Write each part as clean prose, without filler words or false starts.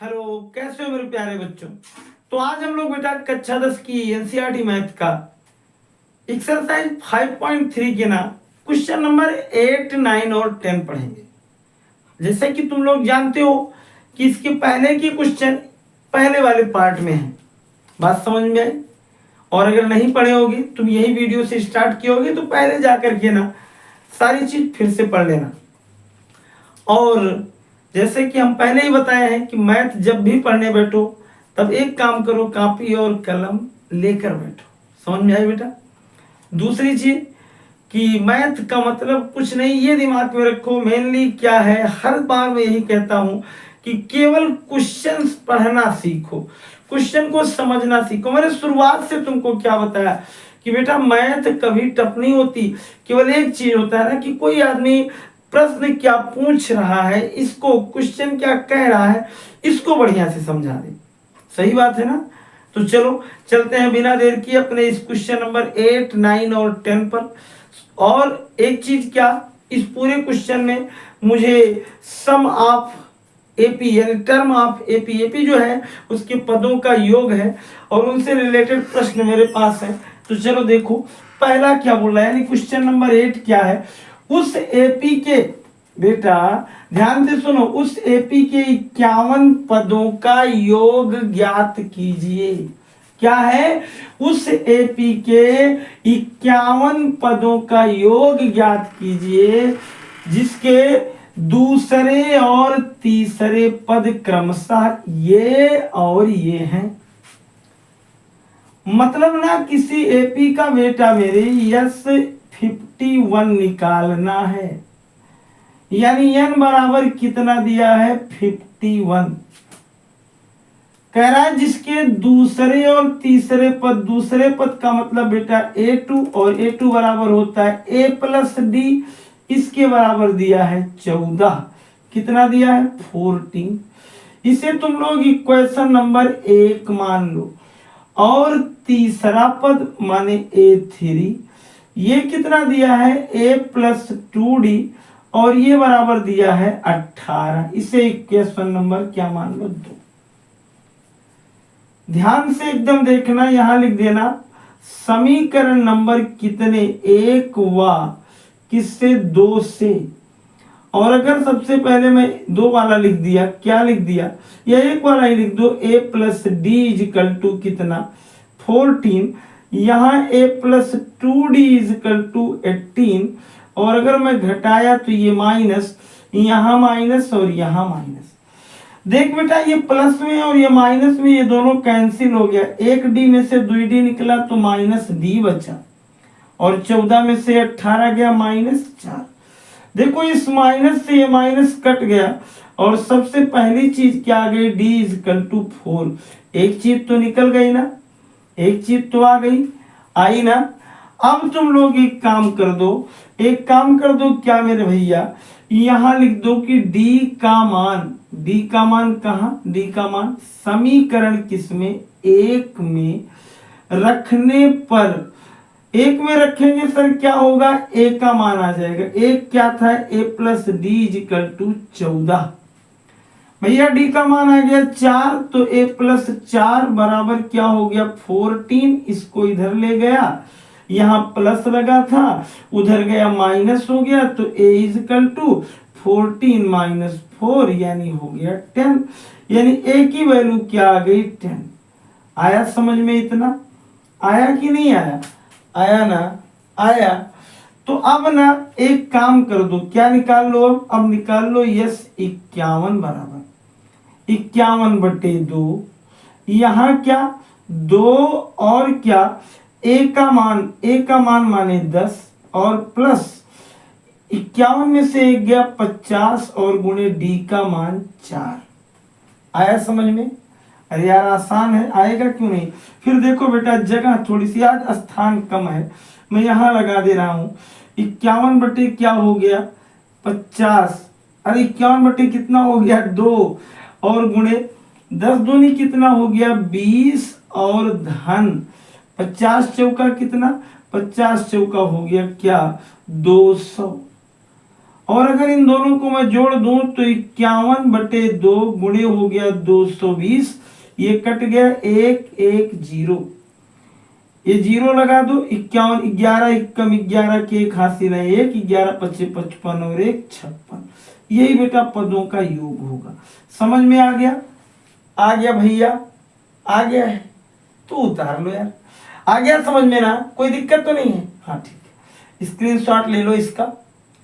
Hello, कैसे हो मेरे प्यारे बच्चों। तो आज हम लोग बेटा कक्षा 10 की एनसीईआरटी मैथ का एक्सरसाइज 5.3 के ना क्वेश्चन नंबर 8, 9 और 10 पढ़ेंगे। जैसे कि तुम लोग जानते हो कि इसके पहले के क्वेश्चन पहले वाले पार्ट में है। बात समझ में आई? और अगर नहीं पढ़े होगे, तुम यही वीडियो से स्टार्ट किए होगे तो पहले जा करके ना सारी चीज फिर से पढ़ लेना। और जैसे कि हम पहले ही बताए हैं कि मैथ जब भी पढ़ने बैठो तब एक काम करो, कॉपी और कलम लेकर बैठो। समझ में आई बेटा? दूसरी चीज कि मैथ का मतलब कुछ नहीं, ये दिमाग में रखो। मेनली क्या है, हर बार मैं यही कहता हूं कि केवल क्वेश्चंस पढ़ना सीखो, क्वेश्चन को समझना सीखो। मैंने शुरुआत से तुमको क्या बताया कि बेटा मैथ कभी टफ नहीं होती। केवल एक चीज होता है ना कि कोई आदमी प्रश्न क्या पूछ रहा है, इसको क्वेश्चन क्या कह रहा है, इसको बढ़िया से समझा दे। सही बात है ना? तो चलो चलते हैं बिना देर किए अपने इस क्वेश्चन नंबर 8, 9 और 10 पर। और एक चीज क्या, इस पूरे क्वेश्चन में मुझे सम ऑफ एपी यानी टर्म ऑफ एपी, एपी जो है उसके पदों का योग है और उनसे रिलेटेड प्रश्न मेरे पास है। तो चलो देखो पहला क्या बोल रहा है, यानी क्वेश्चन नंबर 8 क्या है। उस एपी के, बेटा ध्यान से सुनो, उस एपी के 51 पदों का योग ज्ञात कीजिए। क्या है? उस एपी के 51 पदों का योग ज्ञात कीजिए जिसके दूसरे और तीसरे पद क्रमशः ये और ये हैं। मतलब ना किसी एपी का बेटा मेरे यस 51 निकालना है, यानी n बराबर कितना दिया है 51। कह रहा है जिसके दूसरे और तीसरे पद, दूसरे पद का मतलब बेटा a2 और a2 बराबर होता है a प्लस d, इसके बराबर दिया है 14। कितना दिया है 14। इसे तुम लोग इक्वेशन नंबर 1 मान लो। और तीसरा पद माने a3, ये कितना दिया है a प्लस 2d और ये बराबर दिया है 18। इसे इक्वेशन नंबर क्या मान लो 2। ध्यान से एकदम देखना, यहां लिख देना समीकरण नंबर कितने, 1 व किससे 2 से। और अगर सबसे पहले मैं 2 वाला लिख दिया, क्या लिख दिया, या 1 वाला ही लिख दो, a plus D equal to कितना 14, यहाँ a plus 2d is equal to 18। और अगर मैं घटाया तो ये माइनस, यहाँ माइनस और यहाँ माइनस। देख बेटा ये प्लस में और ये माइनस में ये दोनों कैंसिल हो गया। एक डी में से 2d निकला तो माइनस डी बचा और 14 में से 18 गया -4। देखो इस माइनस से ये माइनस कट गया और सबसे पहली चीज क्या आ गई, d इजकल टू 4। एक चीज तो निकल गई ना, एक चीज तो आ गई, आई ना। अब तुम लोग एक काम कर दो, एक काम कर दो क्या मेरे भैया, यहां लिख दो कि d का मान, d का मान कहां, d का मान समीकरण किसमें 1 में रखने पर, 1 में रखेंगे सर क्या होगा, a का मान आ जाएगा। एक क्या था a plus D equal to 14। भैया d का मान आ गया 4, तो a प्लस 4 बराबर क्या हो गया 14। इसको इधर ले गया, यहाँ प्लस लगा था उधर गया माइनस हो गया, तो a इजिकल टू 14 माइनस 4 यानी हो गया 10। यानी a की वैल्यू क्या आ गई 10। आया समझ में? इतना आया कि नहीं आया? आया ना? आया। तो अब ना एक काम कर दो, क्या निकाल लो, अब निकाल लो यस 51 बराबर 51/2। यहाँ क्या 2 और क्या a का मान माने 10 और प्लस 51 में से 1 गया 50 और गुणे d का मान 4। आया समझ में? अरे यार आसान है, आएगा क्यों नहीं। फिर देखो बेटा जगह थोड़ी सी, आज स्थान कम है, मैं यहाँ लगा दे रहा हूँ 51 बटे क्या हो गया 50। अरे 51 बटे कितना हो गया 2 और गुणे 10 दूनी कितना हो गया 20 और धन 50 चौका कितना, 50 चौका हो गया क्या 200। और अगर इन दोनों को मैं जोड़ दूं तो 51/2 गुणे हो गया 220, ये कट गया 110, ये जीरो लगा दो। 51, 11 एकम 11 के एक हासिल है 1, 11 पच्चे 55 और 1 56। यही बेटा पदों का योग होगा। समझ में आ गया? आ गया भैया? आ गया है तो उतार लो यार। आ गया समझ में ना? कोई दिक्कत तो नहीं है? हाँ ठीक है, स्क्रीनशॉट ले लो इसका।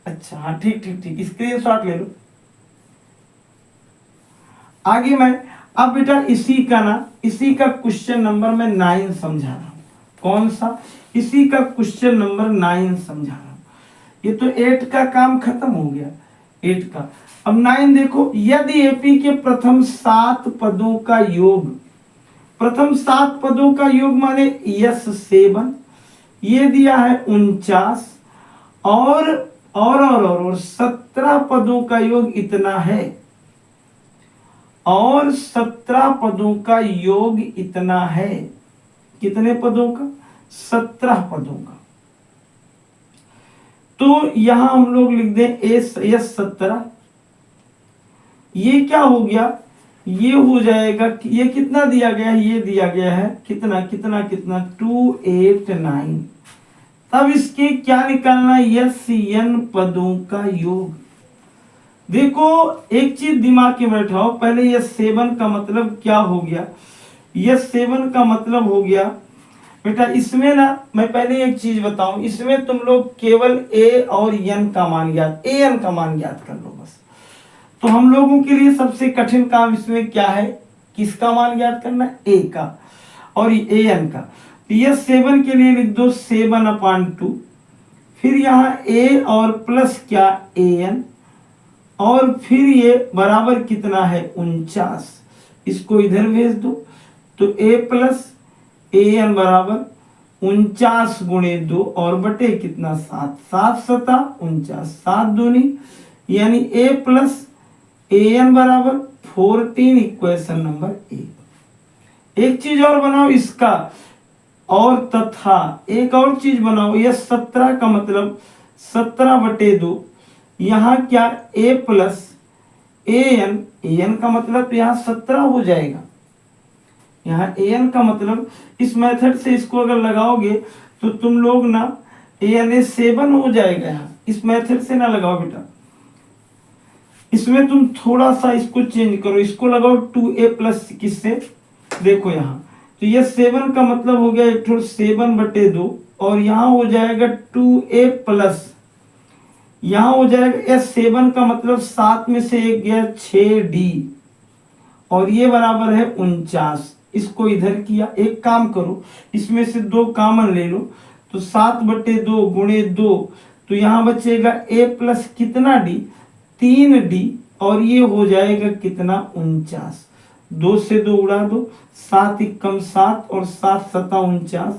अच्छा हाँ ठीक ठीक ठीक, स्क्रीनशॉट ले लो। आगे मैं अब बेटा इसी का क्वेश्चन नंबर मैं 9 समझा रहा हूं। कौन सा? इसी का क्वेश्चन नंबर 9 समझा रहा हूं। ये तो 8 का काम खत्म हो गया, 8 का। अब 9 देखो, यदि एपी के प्रथम 7 पदों का योग, प्रथम 7 पदों का योग माने यस 7, ये दिया है 49, और 17 पदों का योग इतना है, और 17 पदों का योग इतना है। कितने पदों का? 17 पदों का। तो यहां हम लोग लिख दें एस 17। ये क्या हो गया? ये हो जाएगा, ये कितना दिया गया है? ये दिया गया है कितना कितना कितना 289। तब इसके क्या निकालना? यस एन पदों का योग। देखो एक चीज दिमाग में बैठाओ, पहले ये 7 का मतलब क्या हो गया? ये 7 का मतलब हो गया बेटा, इसमें ना मैं पहले एक चीज बताऊं, इसमें तुम लोग केवल ए और एन का मान ज्ञात, ए एन का मान ज्ञात कर लो बस। तो हम लोगों के लिए सबसे कठिन काम इसमें क्या है? किसका मान ज्ञात करना? ए का और ए एन का। तो ये 7 के लिए लिख दो 7/2, फिर यहाँ ए और प्लस क्या ए एन, और फिर ये बराबर कितना है 49, इसको इधर भेज दो। तो ए प्लस ए एन बराबर 49 गुणे 2 और बटे कितना 7, 7 7 49, 7 दूनी यानी ए प्लस ए एन बराबर 14, इक्वेशन नंबर 1। एक चीज और बनाओ इसका, और तथा एक और चीज बनाओ, यह 17 का मतलब 17/2, यहाँ क्या a प्लस ए एन का मतलब यहाँ 17 हो जाएगा। यहाँ ए एन का मतलब इस मेथड से इसको अगर लगाओगे तो तुम लोग ना ए एन 7 हो जाएगा। यहाँ इस मेथड से ना लगाओ बेटा, इसमें तुम थोड़ा सा इसको चेंज करो, इसको लगाओ 2a प्लस किससे? देखो यहाँ तो ये 7 का मतलब हो गया एक 7/2, और यहाँ हो जाएगा 2a प्लस, यहाँ हो जाएगा एस 7 का मतलब 7 में से एक गया 6d, और ये बराबर है 49। इसको इधर किया, एक काम करो इसमें से 2 कॉमन ले लो, तो 7/2 गुणे 2, तो यहाँ बचेगा a प्लस कितना d? 3d, और ये हो जाएगा कितना 49। 2 से 2 उड़ा दो, 7 एकम 7 और 7 7 49,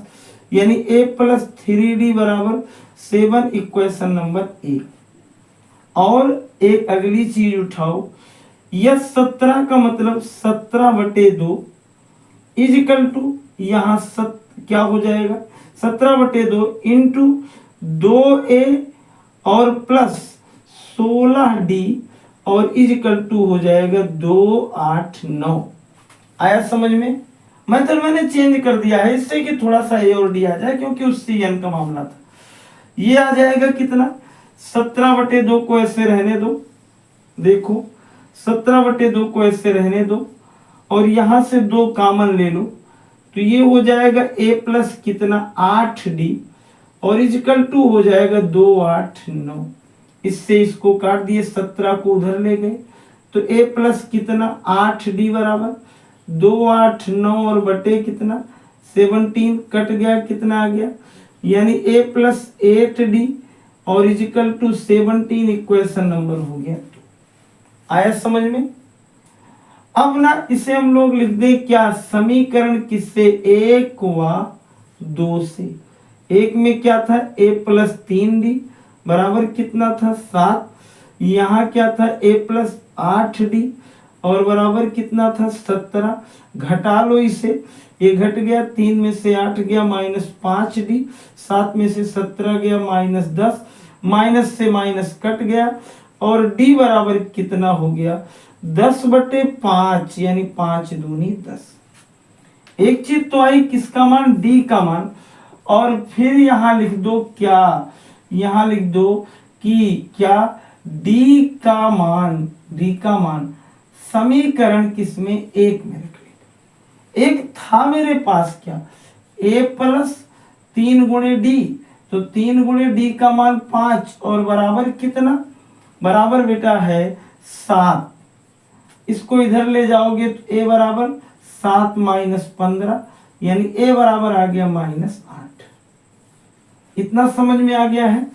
यानी a प्लस 3d बराबर 7, इक्वेशन नंबर 1। और एक अगली चीज उठाओ, यह 17 का मतलब 17/2 इजिकल टू यहाँ क्या हो जाएगा? 17/2 इंटू 2a और प्लस 16d, और इजिकल टू हो जाएगा 289। आया समझ में? मेथड मैंने चेंज कर दिया है इससे कि थोड़ा सा ए और डी आ जाए, क्योंकि उससे एन का मामला था। ये आ जाएगा कितना? 17/2 को ऐसे रहने दो, देखो 17/2 को ऐसे रहने दो, और यहां से 2 कॉमन ले लो, तो ये हो जाएगा a प्लस कितना 8d, और इजिकल टू हो जाएगा 289। इससे इसको काट दिए, 17 को उधर ले गए, तो a प्लस कितना 8d बराबर 289, और बटे कितना 17, कट गया कितना आ गया, यानी a प्लस 8d और इजिकल टू 17, इक्वेशन नंबर हो गया। आया समझ में? अब ना इसे हम लोग लिख दे क्या? समीकरण किससे? 1 व 2 से। 1 में क्या था? a प्लस 3d बराबर कितना था 7, यहाँ क्या था a प्लस 8d और बराबर कितना था 17। घटा लो इसे, ये घट गया, 3 में से 8 गया -5d, 7 में से 17 गया -10, माइनस से माइनस कट गया और डी बराबर कितना हो गया 10/5 यानी 5 दूनी 10। एक चीज तो आई किसका मान डी का मान, और फिर यहां लिख दो क्या, यहां लिख दो कि क्या डी का मान समीकरण किसमें एक में रख ली। एक था मेरे पास क्या a प्लस 3 गुणे डी, तो 3 गुणे डी का मान 5 और बराबर कितना, बराबर बेटा है 7। इसको इधर ले जाओगे तो a बराबर 7 माइनस 15 यानी a बराबर आ गया -8। इतना समझ में आ गया है।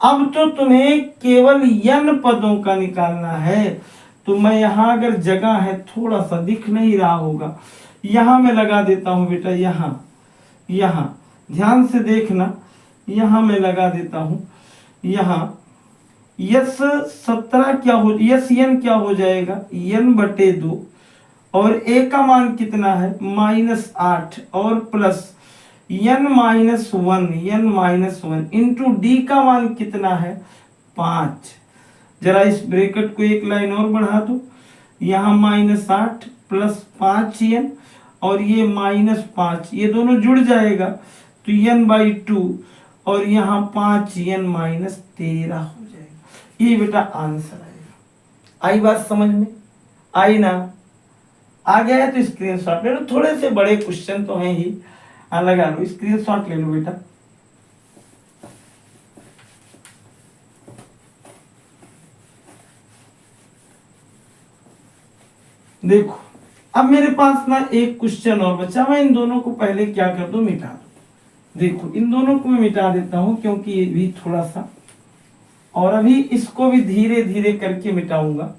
अब तो तुम्हें केवल n पदों का निकालना है। तो मैं यहां अगर जगह है थोड़ा सा दिख नहीं रहा होगा, यहां मैं लगा देता हूं बेटा, यहां ध्यान से देखना, यहां मैं लगा देता हूं, यहां यस 17 क्या हो, यस n क्या हो जाएगा n/2 और a का मान कितना है -8 और प्लस n-1 इंटू डी का मान कितना है 5। जरा इस ब्रैकेट को एक लाइन और बढ़ा दो, यहाँ -8 प्लस 5n और ये -5, ये दोनों जुड़ जाएगा तो n/2 और यहाँ 5n -13 हो जाएगा। ये बेटा आंसर आएगा। आई बात समझ में, आई ना? आ गया है तो स्क्रीनशॉट ले लो। थोड़े से बड़े क्वेश्चन तो हैं ही, लगा लो, स्क्रीनशॉट ले लो बेटा। देखो अब मेरे पास ना एक क्वेश्चन और बचा, मैं इन दोनों को पहले क्या कर दूं, मिटा दूं। देखो इन दोनों को मैं मिटा देता हूं क्योंकि ये भी थोड़ा सा, और अभी इसको भी धीरे धीरे करके मिटाऊंगा।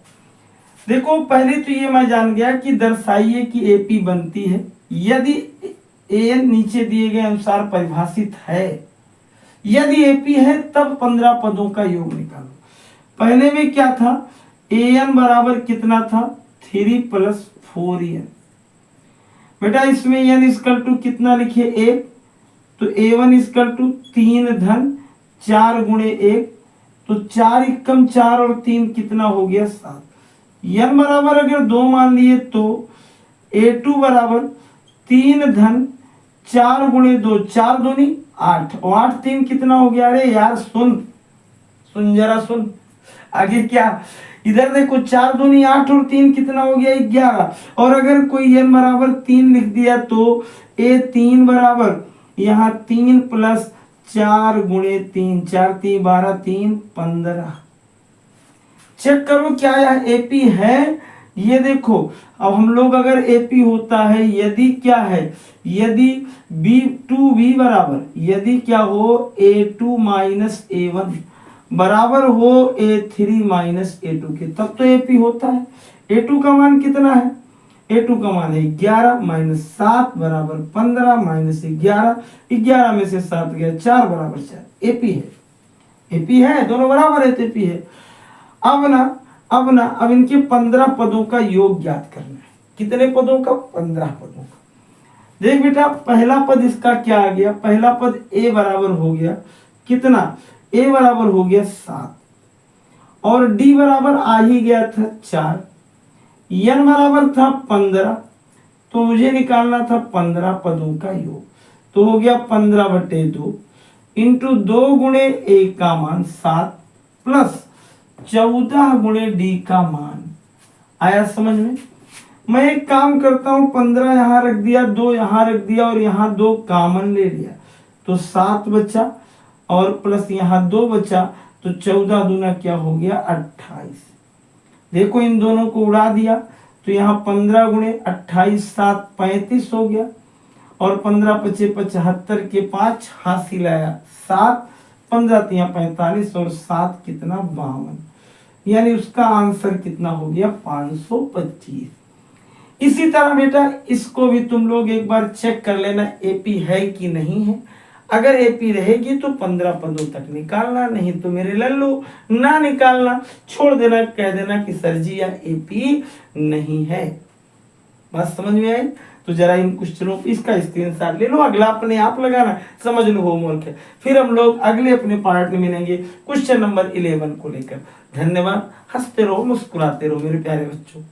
देखो पहले तो ये मैं जान गया कि दर्शाइए कि एपी बनती है यदि एन नीचे दिए गए अनुसार परिभाषित है। यदि एपी है तब 15 पदों का योग निकालो। पहले में क्या था, एन बराबर कितना था 3 + 4n। बेटा इसमें n इक्वल टू कितना लिखे 1, तो a1 इक्वल टू 3 धन 4 गुणे 1, तो 4 एकम 4 और 3 कितना हो गया 7। n बराबर अगर 2 मान लिए तो a2 बराबर 3 धन 4 गुणे 2, 4 दूनी 8 और 8 3 कितना हो गया। अरे यार सुन जरा सुन, आगे क्या, इधर देखो 4 दूनी 8 और 3 कितना हो गया 11। और अगर कोई n बराबर 3 लिख दिया तो a3 बराबर यहाँ 3 + 4 गुणे 3, 4 3 12 3 15। चेक करो क्या यह एपी है। ये देखो अब हम लोग अगर एपी होता है यदि क्या है, यदि b2b बराबर, यदि क्या हो a2 - a1 बराबर हो a3 - a2 के, तब तो एपी होता है। a2 का मान कितना है, a2 का मान है 11 - 7 बराबर 15 - 11, 11 में से 7 गया 4 बराबर 4, एपी है। एपी है, दोनों बराबर है तो एपी है। अब इनके 15 पदों का योग ज्ञात करना है। कितने पदों का, 15 पदों का। देख बेटा पहला पद इसका क्या आ गया, पहला पद a बराबर हो गया कितना, a बराबर हो गया 7 और d बराबर आ ही गया था 4, n बराबर था 15, तो मुझे निकालना था 15 पदों का योग। तो हो गया 15/2 इंटू 2 गुणे a का मान 7 प्लस 14 गुणे डी का मान। आया समझ में? मैं एक काम करता हूं, 15 यहां रख दिया, 2 यहां रख दिया और यहां 2 कॉमन ले लिया तो 7 बचा और प्लस यहां 2 बचा तो 14 दूना क्या हो गया 28। देखो इन दोनों को उड़ा दिया तो यहाँ 15 गुणे 28 7 35 हो गया और 15 × 5 = 75 के 5 हासिल आया 7, 15 × 3 = 45 और 7 कितना 52, यानी उसका आंसर कितना हो गया 525। इसी तरह बेटा इसको भी तुम लोग एक बार चेक कर लेना एपी है कि नहीं है। अगर एपी रहेगी तो 15 पदों तक निकालना, नहीं तो मेरे लल्लू ना निकालना, छोड़ देना, कह देना कि सर जी यह एपी नहीं है। बात समझ में आई? तो जरा इन क्वेश्चनों इसका स्क्रीनशॉट ले लो, अगला अपने आप लगाना, समझ लो होमवर्क है। फिर हम लोग अगले अपने पार्ट में मिलेंगे क्वेश्चन नंबर 11 को लेकर। धन्यवाद। हंसते रहो, मुस्कुराते रहो मेरे प्यारे बच्चों।